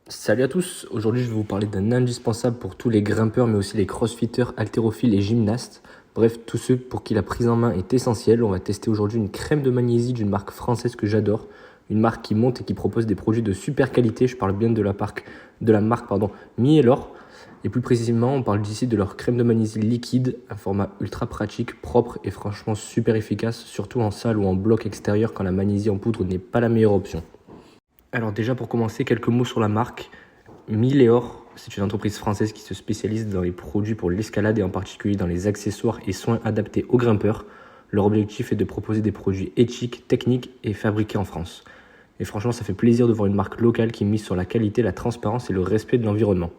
Salut à tous, aujourd'hui je vais vous parler d'un indispensable pour tous les grimpeurs mais aussi les crossfitters, haltérophiles et gymnastes. Bref, tous ceux pour qui la prise en main est essentielle. On va tester aujourd'hui une crème de magnésie d'une marque française que j'adore. Une marque qui monte et qui propose des produits de super qualité. Je parle bien de la marque Mielor. Et plus précisément, on parle ici de leur crème de magnésie liquide, un format ultra pratique, propre et franchement super efficace, surtout en salle ou en bloc extérieur quand la magnésie en poudre n'est pas la meilleure option. Alors déjà pour commencer, quelques mots sur la marque. Mileor, c'est une entreprise française qui se spécialise dans les produits pour l'escalade et en particulier dans les accessoires et soins adaptés aux grimpeurs. Leur objectif est de proposer des produits éthiques, techniques et fabriqués en France. Et franchement, ça fait plaisir de voir une marque locale qui mise sur la qualité, la transparence et le respect de l'environnement.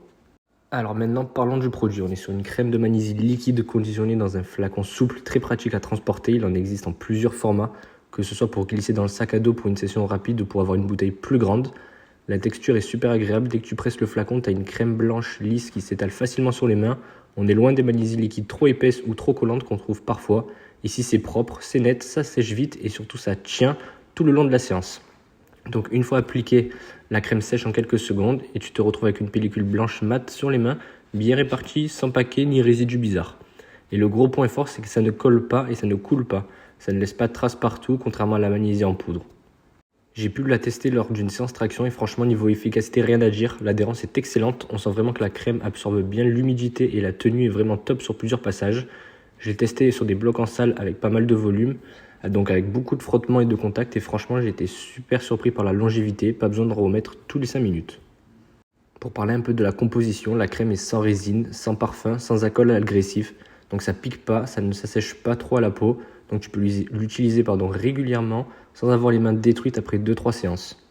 Alors maintenant, parlons du produit. On est sur une crème de magnésie liquide conditionnée dans un flacon souple, très pratique à transporter. Il en existe en plusieurs formats, que ce soit pour glisser dans le sac à dos pour une session rapide ou pour avoir une bouteille plus grande. La texture est super agréable. Dès que tu presses le flacon, tu as une crème blanche lisse qui s'étale facilement sur les mains. On est loin des magnésies liquides trop épaisses ou trop collantes qu'on trouve parfois. Ici, c'est propre, c'est net, ça sèche vite et surtout ça tient tout le long de la séance. Donc une fois appliqué, la crème sèche en quelques secondes et tu te retrouves avec une pellicule blanche mate sur les mains, bien répartie, sans paquet ni résidus bizarres. Et le gros point fort, c'est que ça ne colle pas et ça ne coule pas. Ça ne laisse pas de traces partout, contrairement à la magnésie en poudre. J'ai pu la tester lors d'une séance traction et franchement, niveau efficacité, rien à dire. L'adhérence est excellente. On sent vraiment que la crème absorbe bien l'humidité et la tenue est vraiment top sur plusieurs passages. Je l'ai testé sur des blocs en salle avec pas mal de volume, donc avec beaucoup de frottement et de contact. Et franchement, j'ai été super surpris par la longévité. Pas besoin de remettre tous les 5 minutes. Pour parler un peu de la composition, la crème est sans résine, sans parfum, sans alcool agressif. Donc ça pique pas, ça ne s'assèche pas trop à la peau. Donc tu peux l'utiliser régulièrement sans avoir les mains détruites après 2-3 séances.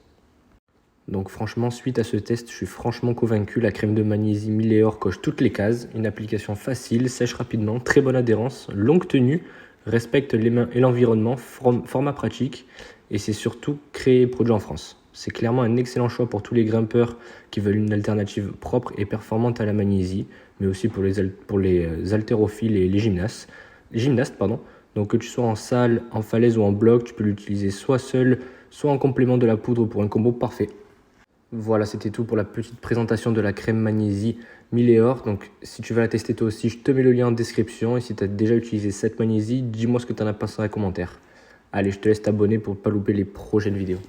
Donc franchement, suite à ce test, je suis franchement convaincu. La crème de magnésie Mileor coche toutes les cases. Une application facile, sèche rapidement, très bonne adhérence, longue tenue, respecte les mains et l'environnement, format pratique. Et c'est surtout créé et produit en France. C'est clairement un excellent choix pour tous les grimpeurs qui veulent une alternative propre et performante à la magnésie, mais aussi pour les haltérophiles et les gymnastes. Donc que tu sois en salle, en falaise ou en bloc, tu peux l'utiliser soit seul, soit en complément de la poudre pour un combo parfait. Voilà, c'était tout pour la petite présentation de la crème magnésie Mileor. Donc si tu veux la tester toi aussi, je te mets le lien en description. Et si tu as déjà utilisé cette magnésie, dis-moi ce que tu en as pensé dans les commentaires. Allez, je te laisse t'abonner pour ne pas louper les prochaines vidéos.